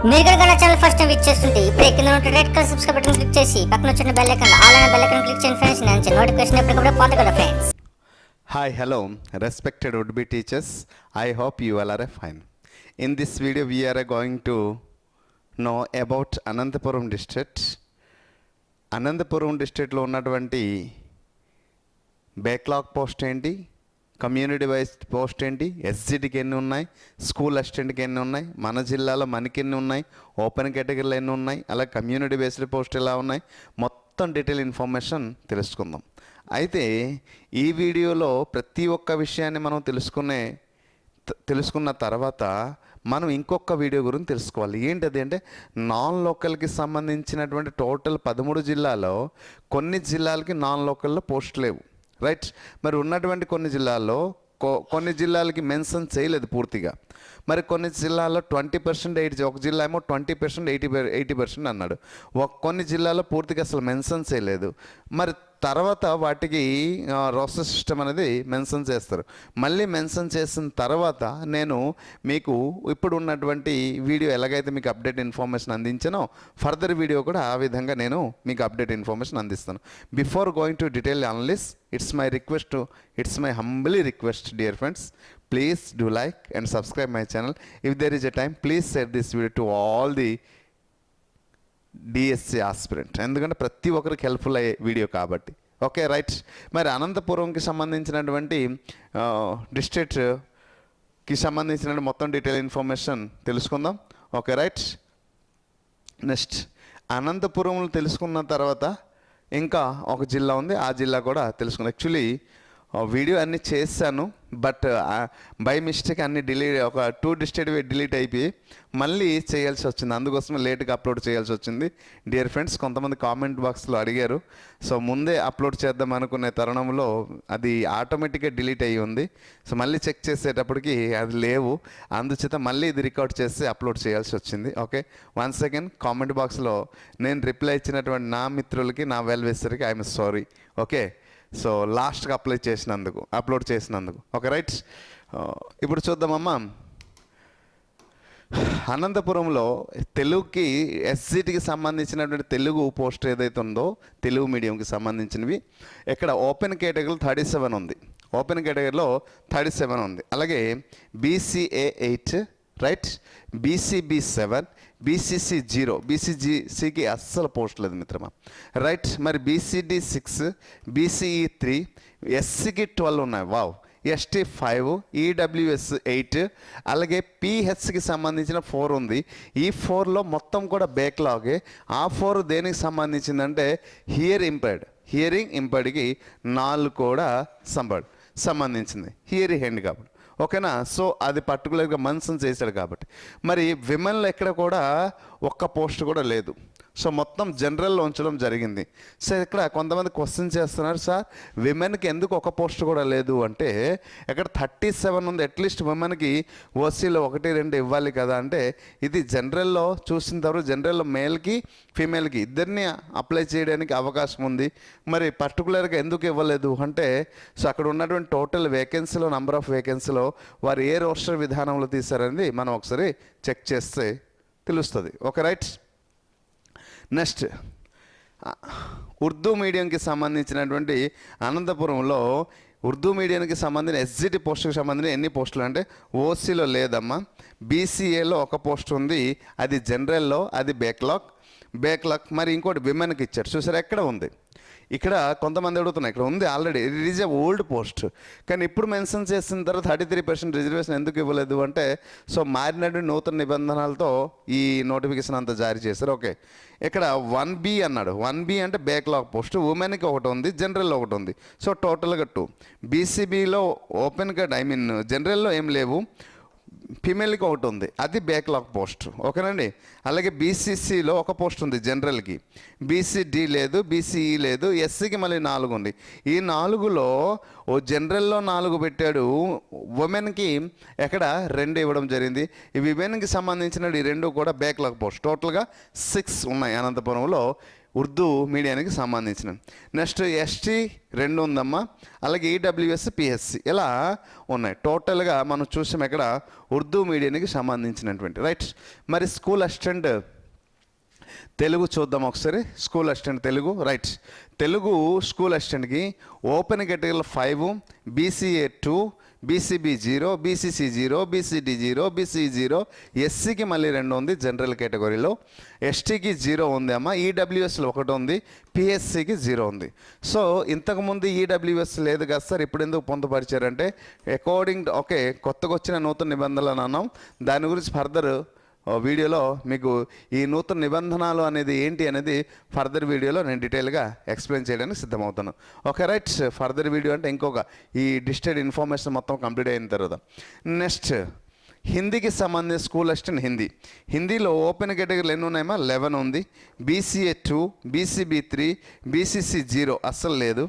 మీరు కనుక నా ఛానల్ ఫస్ట్ టైం విజిట్ చేస్తుంటే ఇప్పుడే కింద ఉన్న red colour subscribe button click చేసి పక్కన వచ్చిన బెల్ ఐకాన్ ఆల్ అనే బెల్ ఐకాన్ క్లిక్ చేయండి ఫ్రెండ్స్. నేను ఇచ్చే నోటిఫికేషన్ ఎప్పటికప్పుడు పొందగలరు friends. Hi, hello, respected would-be teachers. I hope you all are fine. In this video, we are going to know about Anantapuram district. Anantapuram district లో ఉన్నటువంటి backlog post ఏంటి, community wise post ఏంటి, ఎస్జిటికి ఎన్ని ఉన్నాయి, school అసిస్టెంట్కి ఎన్ని ఉన్నాయి, మన జిల్లాలో మనకి ఎన్ని ఉన్నాయి, ఓపెన్ కేటగిరీలో ఎన్ని ఉన్నాయి, అలాగే కమ్యూనిటీ బేస్డ్ పోస్ట్ ఎలా ఉన్నాయి, మొత్తం డీటెయిల్ ఇన్ఫర్మేషన్ తెలుసుకుందాం. అయితే ఈ వీడియోలో ప్రతి ఒక్క విషయాన్ని మనం తెలుసుకున్న తర్వాత మనం ఇంకొక వీడియో గురించి తెలుసుకోవాలి. ఏంటది అంటే నాన్ లోకల్కి సంబంధించినటువంటి టోటల్ 13 జిల్లాలో కొన్ని జిల్లాలకి నాన్ లోకల్లో పోస్ట్ లేవు, రైట్. మరి ఉన్నటువంటి కొన్ని జిల్లాలకి మెన్షన్ చేయలేదు పూర్తిగా. మరి కొన్ని జిల్లాల్లో 20%, ఒక జిల్లా ఏమో 20%, 80% అన్నాడు. కొన్ని జిల్లాల్లో పూర్తిగా అసలు మెన్షన్ చేయలేదు. మరి తర్వాత వాటికి రోస్టర్ సిస్టమ్ అనేది మెన్షన్ చేస్తారు. మళ్ళీ మెన్షన్ చేసిన తర్వాత నేను మీకు ఇప్పుడు ఉన్నటువంటి వీడియో ఎలాగైతే మీకు అప్డేట్ ఇన్ఫర్మేషన్ అందించానో ఫర్దర్ వీడియో కూడా ఆ విధంగా నేను మీకు అప్డేట్ ఇన్ఫర్మేషన్ అందిస్తాను. Before going to detail analysis, it's my humbly request dear friends, please do like and subscribe my channel. If there is a time, please share this video to all the DSC aspirant, ఎందుకంటే ప్రతి ఒక్కరికి helpful అయ్యే video కాబట్టి. Okay right. మరి అనంతపురంకి సంబంధించినటువంటి డిస్ట్రిక్ట్కి సంబంధించిన మొత్తం detail information తెలుసుకుందాం. Okay right. నెక్స్ట్ అనంతపురంలో తెలుసుకున్న తర్వాత ఇంకా ఒక జిల్లా ఉంది, ఆ జిల్లా కూడా తెలుసుకుందాం. యాక్చువల్లీ వీడియో అన్నీ చేశాను, బట్ బై మిస్టేక్ అన్ని ఒక 2 డిస్ట్రిక్ట్ డిలీట్ అయిపోయి మళ్ళీ చేయాల్సి వచ్చింది. అందుకోసమే లేట్గా అప్లోడ్ చేయాల్సి వచ్చింది డియర్ ఫ్రెండ్స్. కొంతమంది కామెంట్ బాక్స్లో అడిగారు, సో ముందే అప్లోడ్ చేద్దాం అనుకునే తరుణంలో అది ఆటోమేటిక్గా డిలీట్ అయ్యి ఉంది. సో మళ్ళీ చెక్ చేసేటప్పటికి అది లేవు, అందుచేత మళ్ళీ ఇది రికార్డ్ చేసి అప్లోడ్ చేయాల్సి వచ్చింది. ఓకే, వన్స్ అగైన్ కామెంట్ బాక్స్లో నేను రిప్లై ఇచ్చినటువంటి నా మిత్రులకి, నా వెల్ విషర్కి ఐఎమ్ సారీ. ఓకే, సో లాస్ట్గా అప్లోడ్ చేసినందుకు. Okay right. ఇప్పుడు చూద్దామమ్మా, అనంతపురంలో తెలుగుకి ఎస్జిటికి సంబంధించినటువంటి తెలుగు పోస్ట్ ఏదైతే ఉందో తెలుగు మీడియంకి సంబంధించినవి ఇక్కడ ఓపెన్ కేటగిరీలో 37 ఉంది, ఓపెన్ కేటగిరీలో 37 ఉంది. అలాగే బీసీఏ 8, రైట్, బీసీబీ 7, బీసీసీ 0, బీసీసీకి అస్సలు పోస్ట్ లేదు మిత్రమా, రైట్. మరి బీసీడీ 6, బీసీఈ 3, ఎస్సీకి 12 ఉన్నాయి, వావ్, ఎస్టీ 5, ఈడబ్ల్యూఎస్ 8, అలాగే పిహెచ్కి సంబంధించిన 4 ఉంది. ఈ 4లో మొత్తం కూడా బ్యాక్లాగే. ఆ 4 దేనికి సంబంధించిందంటే హియరింగ్ ఇంపైర్డ్కి 4 కూడా సంబంధించింది, హియరింగ్ హ్యాండ్ కాబట్టి. ఓకేనా. సో అది పర్టికులర్గా మెన్షన్ చేశాడు కాబట్టి. మరి విమెన్లో ఎక్కడ కూడా ఒక్క పోస్ట్ కూడా లేదు. సో మొత్తం జనరల్లో ఉంచడం జరిగింది. సో ఇక్కడ కొంతమంది క్వశ్చన్ చేస్తున్నారు, సార్ విమెన్కి ఎందుకు ఒక పోస్ట్ కూడా లేదు అంటే ఇక్కడ 37 ఉంది, అట్లీస్ట్ విమెన్కి ఓసీలో 1, 2 ఇవ్వాలి కదా అంటే ఇది జనరల్లో చూసిన తర్వాత జనరల్లో మేల్కి ఫీమేల్కి ఇద్దరిని అప్లై చేయడానికి అవకాశం ఉంది. మరి పర్టికులర్గా ఎందుకు ఇవ్వలేదు అంటే సో అక్కడ ఉన్నటువంటి టోటల్ వేకెన్సీలో, నంబర్ ఆఫ్ వేకెన్సీలో వారు ఏ రోస్టర్ విధానంలో తీశారనేది మనం ఒకసారి చెక్ చేస్తే తెలుస్తుంది. Okay right. నెక్స్ట్ ఉర్దూ మీడియంకి సంబంధించినటువంటి అనంతపురంలో ఉర్దూ మీడియానికి సంబంధించిన ఎస్జిటి పోస్టుకి సంబంధించిన ఎన్ని పోస్టులు అంటే ఓసీలో లేదమ్మా, బీసీఏలో 1 పోస్ట్ ఉంది, అది జనరల్లో, అది బ్యాక్లాగ్. మరి ఇంకోటి విమెన్కి ఇచ్చారు, చూసారు ఎక్కడ ఉంది. ఇక్కడ కొంతమంది అడుగుతున్నాయి, ఇక్కడ ఉంది already, it is a old post, కానీ ఇప్పుడు మెన్షన్ చేసిన తర్వాత 33% రిజర్వేషన్ ఎందుకు ఇవ్వలేదు అంటే సో మారినటువంటి నూతన నిబంధనలతో ఈ నోటిఫికేషన్ అంతా జారీ చేశారు. ఓకే, ఇక్కడ 1B అన్నాడు, 1B అంటే బ్యాక్లాగ్ పోస్ట్, ఉమెన్కి 1 ఉంది, జనరల్లో 1 ఉంది, సో టోటల్గా 2. బీసీబీలో ఓపెన్గా జనరల్లో ఏం లేవు, ఫీమేల్కి 1 ఉంది, అది బ్యాక్లాగ్ పోస్ట్. ఓకేనండి. అలాగే బీసీసీలో 1 పోస్ట్ ఉంది జనరల్కి, బీసీడీ లేదు, బీసీఈ లేదు, ఎస్సీకి మళ్ళీ 4 ఉంది. ఈ 4లో ఓ జనరల్లో 4 పెట్టాడు, ఉమెన్కి ఎక్కడ 2 ఇవ్వడం జరిగింది. ఈ విమెన్కి సంబంధించిన ఈ 2 కూడా బ్యాక్లాగ్ పోస్ట్. టోటల్గా 6 ఉన్నాయి అనంతపురంలో ఉర్దూ మీడియానికి సంబంధించిన. నెక్స్ట్ ఎస్టీ 2 ఉందమ్మా, అలాగే ఈడబ్ల్యూఎస్ పిహెచ్సి ఇలా ఉన్నాయి. టోటల్గా మనం చూసాం ఇక్కడ ఉర్దూ మీడియానికి సంబంధించినటువంటి. రైట్, మరి స్కూల్ అసిస్టెంట్ తెలుగు చూద్దాం ఒకసారి. School assistant Telugu. Right, Telugu school అసిస్టెంట్కి ఓపెన్ కేటగిరీలో 5, BCA 2, BCB 0, BCC 0, BCD 0, BC 0, ఎస్సీకి మళ్ళీ 2 ఉంది జనరల్ కేటగిరీలో, ఎస్టీకి 0 ఉంది అమ్మ, ఈడబ్ల్యూఎస్లో 1 ఉంది, పిహెచ్సికి 0 ఉంది. సో ఇంతకుముందు ఈడబ్ల్యూఎస్ లేదు కదా సార్, ఇప్పుడు ఎందుకు పొందుపరిచారంటే అకార్డింగ్ ఓకే కొత్తగా వచ్చిన నూతన నిబంధనలు అన్నాం, దాని గురించి ఫర్దర్ వీడియోలో మీకు ఈ నూతన నిబంధనలు అనేది ఏంటి అనేది ఫర్దర్ వీడియోలో నేను డీటెయిల్గా ఎక్స్ప్లెయిన్ చేయడానికి సిద్ధమవుతాను. ఓకే రైట్, ఫర్దర్ వీడియో అంటే ఇంకొక ఈ డిజిటల్ ఇన్ఫర్మేషన్ మొత్తం కంప్లీట్ అయిన తర్వాత నెక్స్ట్ హిందీకి సంబంధించి స్కూల్ అసిస్టెంట్ హిందీలో ఓపెన్ కేటగిరీలు ఎన్ని ఉన్నాయమ్మా? 11 ఉంది, బీసీఏ 2, బీసీబీ 3, బీసీసీ 0 అస్సలు లేదు,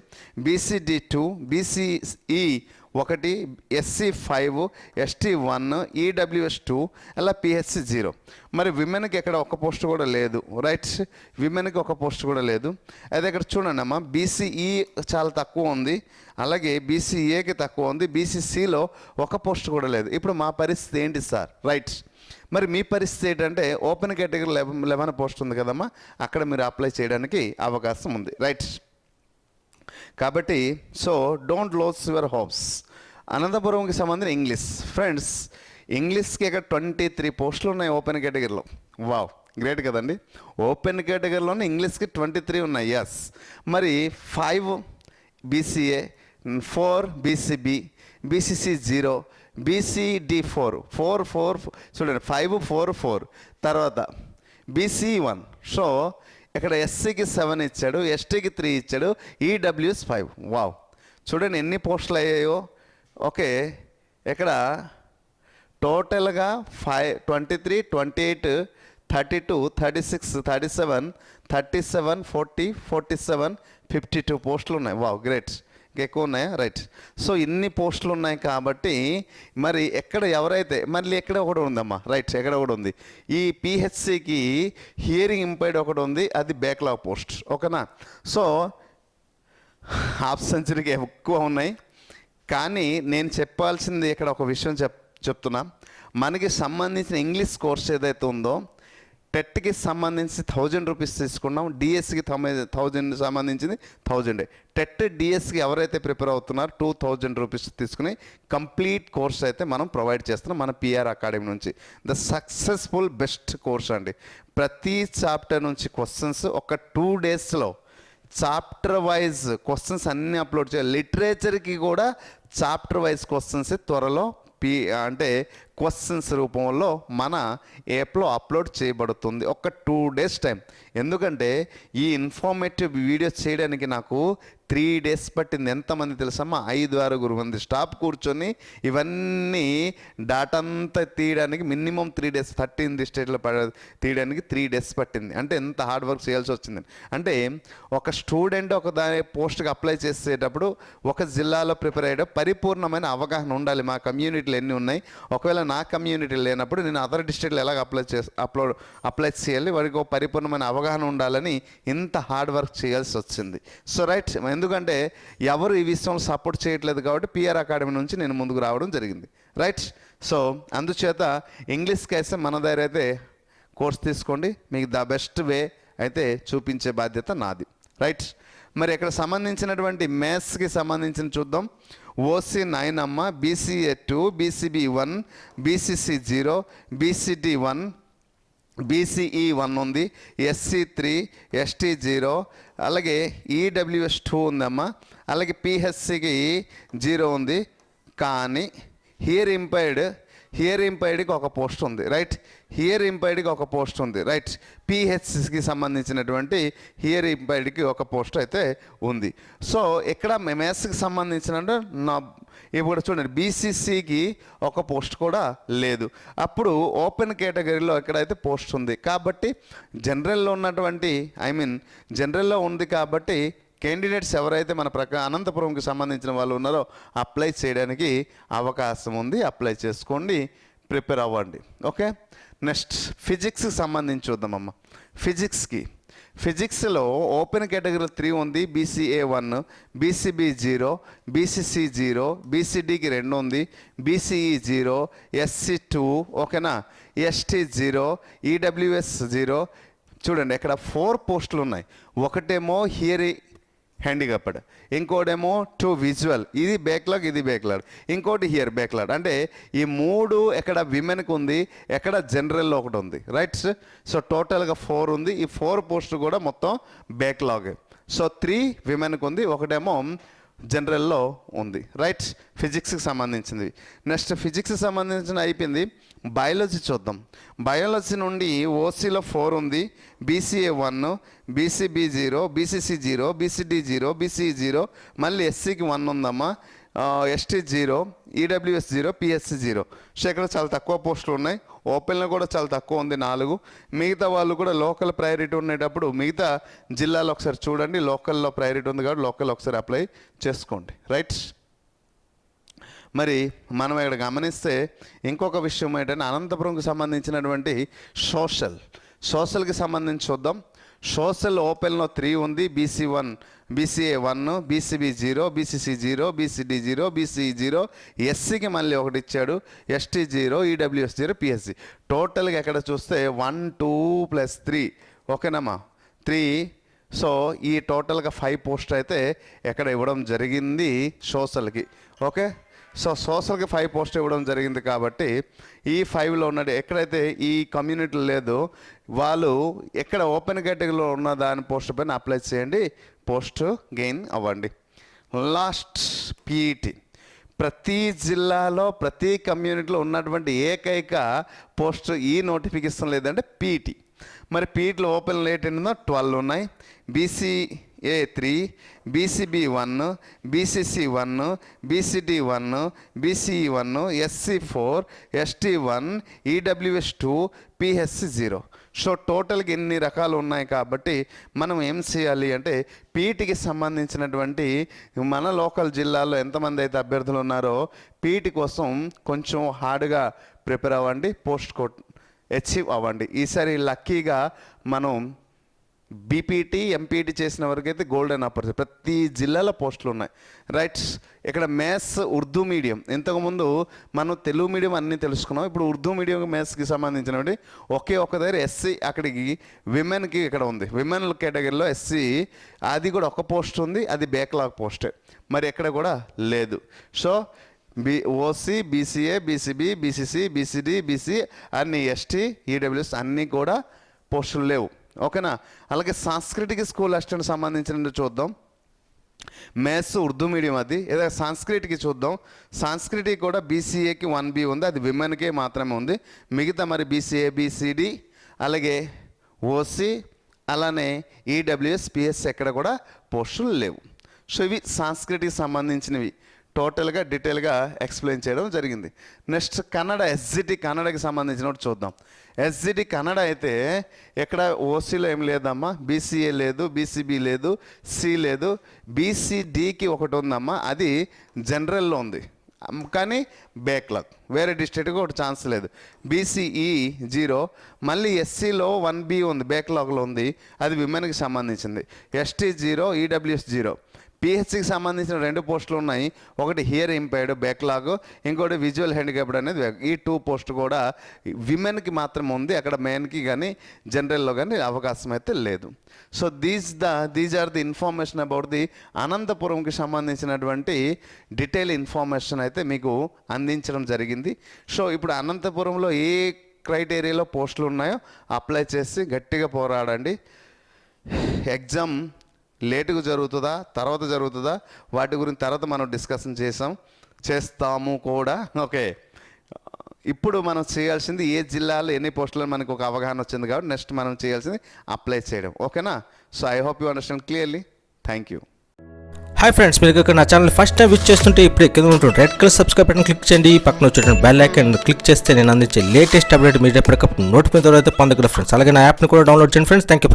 BCD 2, BCE 1, SC 5, ST 1, EWS 2, అలా పిహెచ్సి 0. మరి విమెన్కి ఎక్కడ ఒక పోస్ట్ కూడా లేదు. రైట్, విమెన్కి ఒక పోస్ట్ కూడా లేదు. అదే ఇక్కడ చూడండి అమ్మా, బీసీఈ చాలా తక్కువ ఉంది, అలాగే బీసీఏకి తక్కువ ఉంది, బీసీసీలో ఒక పోస్ట్ కూడా లేదు. ఇప్పుడు మా పరిస్థితి ఏంటి సార్? రైట్, మరి మీ పరిస్థితి ఏంటంటే ఓపెన్ కేటగిరీ 11 పోస్ట్ ఉంది కదమ్మా, అక్కడ మీరు అప్లై చేయడానికి అవకాశం ఉంది. రైట్, కాబట్టి so don't lose your hopes. అనంతపురంకి సంబంధించిన ఇంగ్లీష్ ఫ్రెండ్స్, ఇంగ్లీష్కి ఇక్కడ 23 పోస్టులు ఉన్నాయి ఓపెన్ కేటగిరీలో. వావ్, గ్రేట్ కదండి. ఓపెన్ కేటగిరీలోనే ఇంగ్లీష్కి 23 ఉన్నాయి. ఎస్, మరి 5 బీసీఏ, 4 బీసీబీ, బీసీసీ 0, బీసీడీ 4 చూడండి, 5, 4, 4 తర్వాత బీసీ 1. సో ఇక్కడ ఎస్సీకి 7 ఇచ్చాడు, ఎస్టీకి 3 ఇచ్చాడు, ఈడబ్ల్యూఎస్ 5. వావ్, చూడండి ఎన్ని పోస్టులు అయ్యాయో. ఓకే, ఇక్కడ టోటల్గా 23, 28, 32, 36, 37, 37, 40, 47, 52 పోస్టులు ఉన్నాయి. Wow, great. ఎక్కువ ఉన్నాయా? రైట్, సో ఇన్ని పోస్టులు ఉన్నాయి కాబట్టి మరి ఎక్కడ ఎవరైతే మళ్ళీ ఎక్కడ ఒకటి ఉందమ్మా. రైట్, ఎక్కడ ఒకటి ఉంది, ఈ పిహెచ్సికి హియరింగ్ ఇంపైర్డ్ ఒకటి ఉంది, అది బ్యాక్లాగ్ పోస్ట్. ఓకేనా? సో హాఫ్ సెంచరీకి ఎక్కువ ఉన్నాయి, కానీ నేను చెప్పాల్సింది ఇక్కడ ఒక విషయం చెప్తున్నా. మనకి సంబంధించిన ఇంగ్లీష్ కోర్స్ ఏదైతే ఉందో టెట్కి సంబంధించి 1000 రూపీస్ తీసుకున్నాం, డిఎస్సికి 1000 సంబంధించింది 1000. టెట్ డిఎస్సికి ఎవరైతే ప్రిపేర్ అవుతున్నారో 2000 రూపీస్ తీసుకుని కంప్లీట్ కోర్స్ అయితే మనం ప్రొవైడ్ చేస్తున్నాం మన పిఆర్ అకాడమీ నుంచి. ద సక్సెస్ఫుల్ బెస్ట్ కోర్స్ అండి. ప్రతి చాప్టర్ నుంచి క్వశ్చన్స్ ఒక 2 డేస్లో చాప్టర్ వైజ్ క్వశ్చన్స్ అన్నీ అప్లోడ్ చేయాలి. లిటరేచర్కి కూడా చాప్టర్ వైజ్ క్వశ్చన్స్ త్వరలో అంటే క్వశ్చన్స్ రూపంలో మన యాప్లో అప్లోడ్ చేయబడుతుంది. ఒక 2 డేస్ టైం. ఎందుకంటే ఈ ఇన్ఫర్మేటివ్ వీడియోస్ చేయడానికి నాకు 3 డేస్ పట్టింది. ఎంతమంది తెలుసమ్మా? 5-6 మంది స్టాఫ్ కూర్చొని ఇవన్నీ డాటా అంతా తీయడానికి మినిమం 3 డేస్, 13 స్టేట్లో తీయడానికి 3 డేస్ పట్టింది. అంటే ఎంత హార్డ్ వర్క్ చేయాల్సి వచ్చింది. అంటే ఒక స్టూడెంట్ ఒక దాని పోస్ట్కి అప్లై చేసేటప్పుడు ఒక జిల్లాలో ప్రిపేర్ అయ్యే పరిపూర్ణమైన అవగాహన ఉండాలి. మా కమ్యూనిటీలు ఎన్ని ఉన్నాయి, ఒకవేళ నా కమ్యూనిటీ లేనప్పుడు నేను అదర్ డిస్ట్రిక్ట్లో ఎలాగ అప్లై చేయాలి, వారికి ఒక పరిపూర్ణమైన అవగాహన ఉండాలని ఇంత హార్డ్ వర్క్ చేయాల్సి వచ్చింది. సో రైట్, ఎందుకంటే ఎవరు ఈ విషయంలో సపోర్ట్ చేయట్లేదు కాబట్టి పిఆర్ అకాడమీ నుంచి నేను ముందుకు రావడం జరిగింది. రైట్, సో అందుచేత ఇంగ్లీష్కి అయితే మన దగ్గర అయితే కోర్స్ తీసుకోండి, మీకు ద బెస్ట్ వే అయితే చూపించే బాధ్యత నాది. రైట్, మరి ఇక్కడ సంబంధించినటువంటి మ్యాథ్స్కి సంబంధించిన చూద్దాం. ఓసీ 9 అమ్మ, BCA 2, BCB 1, BCC 0, BCD 1, BCE 1 ఉంది, ఎస్సీ 3, ఎస్టీ 0, అలాగే ఈడబ్ల్యూఎస్ 2 ఉందమ్మా, అలాగే పిహెచ్సికి 0 ఉంది. కానీ హియర్ ఇంపైర్డ్కి ఒక పోస్ట్ ఉంది. రైట్, హియర్ ఇంపైర్డ్కి ఒక పోస్ట్ ఉంది. రైట్, పిహెచ్సికి సంబంధించినటువంటి హియర్ ఇంపైర్డ్కి ఒక పోస్ట్ అయితే ఉంది. సో ఇక్కడ మ్యాథ్స్కి సంబంధించిన ఇప్పుడు చూడండి, బీసీసీకి ఒక పోస్ట్ కూడా లేదు. అప్పుడు ఓపెన్ కేటగిరీలో ఎక్కడైతే పోస్ట్ ఉంది కాబట్టి జనరల్లో ఉన్నటువంటి జనరల్లో ఉంది కాబట్టి క్యాండిడేట్స్ ఎవరైతే మన అనంతపురంకి సంబంధించిన వాళ్ళు ఉన్నారో అప్లై చేయడానికి అవకాశం ఉంది. అప్లై చేసుకోండి, ప్రిపేర్ అవ్వండి. ఓకే, నెక్స్ట్ ఫిజిక్స్కి సంబంధించి చూద్దామమ్మ. ఫిజిక్స్లో ఓపెన్ కేటగిరీ 3 ఉంది, BCA 1, BCB 0, BCC 0, BCDకి 2 ఉంది, BCE 0, SC 2, ఓకేనా, ST 0, EWS 0. చూడండి ఇక్కడ 4 పోస్టులు ఉన్నాయి. ఒకటేమో హియర్ హ్యాండిక్యాప్డ్, ఇంకోటేమో 2 విజువల్, ఇది బ్యాక్లాగ్, ఇది బ్యాక్లాగ్, ఇంకోటి హియర్ బ్యాక్లాగ్. అంటే ఈ 3 ఎక్కడ విమెన్కి ఉంది, ఎక్కడ జనరల్లో ఒకటి ఉంది, రైట్. సో టోటల్గా 4 ఉంది. ఈ 4 పోస్టులు కూడా మొత్తం బ్యాక్లాగ్. సో 3 విమెన్కి ఉంది, ఒకటేమో జనరల్లో ఉంది, రైట్. ఫిజిక్స్కి సంబంధించింది. నెక్స్ట్ ఫిజిక్స్కి సంబంధించిన అయిపోయింది. బయాలజీ చూద్దాం. బయాలజీ నుండి ఓసీలో 4 ఉంది, BCA 1, BCB 0, BCC 0, BCD 0, BCE 0, మళ్ళీ SCకి 1 ఉందమ్మా, ST 0, EWS 0, PSC 0. సో ఇక్కడ చాలా తక్కువ పోస్టులు ఉన్నాయి. ఓపెన్లో కూడా చాలా తక్కువ ఉంది, 4. మిగతా వాళ్ళు కూడా లోకల్ ప్రయారిటీ ఉండేటప్పుడు మిగతా జిల్లాలో ఒకసారి చూడండి. లోకల్లో ప్రయారిటీ ఉంది కాబట్టి లోకల్ ఒకసారి అప్లై చేసుకోండి, రైట్. మరి మనం ఇక్కడ గమనిస్తే ఇంకొక విషయం ఏంటంటే అనంతపురంకి సంబంధించినటువంటి సోషల్కి సంబంధించి చూద్దాం. సోషల్ ఓపెన్లో 3 ఉంది, BCA 1, BCB 0, BCC 0, BCD 0, BCE 0, SCకి మళ్ళీ ఒకటి ఇచ్చాడు, ST 0, EWS 0, PSC. టోటల్గా ఎక్కడ చూస్తే 1, 2 + 3, ఓకేనమ్మా, 3. సో ఈ టోటల్గా 5 పోస్ట్ అయితే ఎక్కడ ఇవ్వడం జరిగింది సోషల్కి, ఓకే. సో సోషల్కి 5 పోస్ట్ ఇవ్వడం జరిగింది కాబట్టి ఈ 5లో ఉన్నది ఎక్కడైతే ఈ కమ్యూనిటీ లేదో వాళ్ళు ఎక్కడ ఓపెన్ కేటగిరీలో ఉన్న దాని పోస్ట్ పైన అప్లై చేయండి, పోస్ట్ గెయిన్ అవ్వండి. Last PET. ప్రతి జిల్లాలో ప్రతి కమ్యూనిటీలో ఉన్నటువంటి ఏకైక పోస్ట్ ఈ నోటిఫికేషన్ లేదంటే పీఈటీ. మరి పీఈటీలో ఓపెన్ లేట్ ఏంటో 12 ఉన్నాయి. BCA 3, BCB 1, BCC 1, BCD 1, BCE 1, SC 4, ST 1, EWS 2, PSC 0. So టోటల్గా ఎన్ని రకాలు ఉన్నాయి కాబట్టి మనం ఏం చేయాలి అంటే పీఈటీకి సంబంధించినటువంటి మన లోకల్ జిల్లాలో ఎంతమంది అయితే అభ్యర్థులు ఉన్నారో పీఈటీ కోసం కొంచెం హార్డ్గా ప్రిపేర్ అవ్వండి, పోస్ట్ కోడ్ అచీవ్ అవ్వండి. ఈసారి లక్కీగా మనం బీపీటీ ఎంపీటీ చేసిన వరకైతే గోల్డెన్ ఆపర్చునిటీ. ప్రతి జిల్లాలో పోస్టులు ఉన్నాయి, రైట్. ఇక్కడ మ్యాథ్స్ ఉర్దూ మీడియం, ఇంతకుముందు మనం తెలుగు మీడియం అన్నీ తెలుసుకున్నాం. ఇప్పుడు ఉర్దూ మీడియం మ్యాథ్స్కి సంబంధించినవి ఒకే ఒక దగ్గర SC అక్కడికి విమెన్కి ఇక్కడ ఉంది. విమెన్ కేటగిరీలో SC అది కూడా ఒక పోస్ట్ ఉంది, అది బ్యాక్లాగ్ పోస్టే, మరి ఎక్కడ కూడా లేదు. So OC, BCA, BCB, BCC, BCD, BC అన్ని ST, EWS అన్నీ కూడా పోస్టులు లేవు, ఓకేనా. అలాగే సాంస్కృతిక స్కూల్ అసిస్టెంట్ సంబంధించిన చూద్దాం. మ్యాథ్స్ ఉర్దూ మీడియం అది. ఏదో సాంస్కృతికి చూద్దాం. సాంస్కృతికి కూడా BCAకి 1B ఉంది, అది విమెన్కే మాత్రమే ఉంది. మిగతా మరి BCA, BCD అలాగే OC అలానే EWS, PSC ఎక్కడ కూడా పోస్టులు లేవు. సో ఇవి సాంస్కృతికి సంబంధించినవి టోటల్గా డీటెయిల్గా ఎక్స్ప్లెయిన్ చేయడం జరిగింది. నెక్స్ట్ కన్నడ, SGT కన్నడకి సంబంధించినట్టు చూద్దాం. SGT కన్నడ అయితే ఎక్కడ ఓసీలో ఏం లేదమ్మా, BCA లేదు, BCB లేదు, C లేదు, BCDకి ఒకటి ఉందమ్మా, అది జనరల్లో ఉంది కానీ బ్యాక్లాగ్, వేరే డిస్ట్రిక్ట్కి ఒకటి ఛాన్స్ లేదు. BCE 0, మళ్ళీ SCలో 1B ఉంది, బ్యాక్లాగ్లో ఉంది, అది విమెన్కి సంబంధించింది. ST 0, EWS 0. PHCకి సంబంధించిన 2 పోస్టులు ఉన్నాయి, ఒకటి హియర్ ఇంపైర్డ్ బ్యాక్లాగ్, ఇంకోటి విజువల్ హ్యాండిక్యాప్డ్ అనేది. ఈ 2 పోస్ట్ కూడా విమెన్కి మాత్రమే ఉంది, అక్కడ మెన్కి కానీ జనరల్లో కానీ అవకాశం అయితే లేదు. So these are the information about the అనంతపురంకి సంబంధించినటువంటి డీటెయిల్ ఇన్ఫర్మేషన్ అయితే మీకు అందించడం జరిగింది. సో ఇప్పుడు అనంతపురంలో ఏ క్రైటీరియాలో పోస్టులు ఉన్నాయో అప్లై చేసి గట్టిగా పోరాడండి. ఎగ్జామ్ లేటుగా జరుగుతుందా తర్వాత జరుగుతుందా వాటి గురించి తర్వాత మనం డిస్కషన్ చేస్తాము కూడా, ఓకే. ఇప్పుడు మనం చేయాల్సింది ఏ జిల్లాలో ఎన్ని పోస్టులు మనకు ఒక అవగాహన వచ్చింది కాబట్టి నెక్స్ట్ మనం చేయాల్సింది అప్లై చేయడం, ఓకేనా. So I hope you understand clearly. Thank you. Hi friends, మీరు ఇక్కడ నా ఛానల్ ఫస్ట్ టైం విజిట్ చేస్తుంటే ఇప్పుడు కింద ఉంటుంది red colour subscribe button click చేయండి. పక్కన వచ్చేటువంటి బెల్ ఐకాన్ క్లిక్ చేస్తే నేను అందించే లేటెస్ట్ అప్డేట్ మీరు ఎప్పటికప్పుడు నోటిఫికేషన్ ద్వారా పొందగలరు ఫ్రెండ్స్. అలాగే నా యాప్ని కూడా డౌన్లోడ్ చేయండి ఫ్రెండ్స్. Thank you.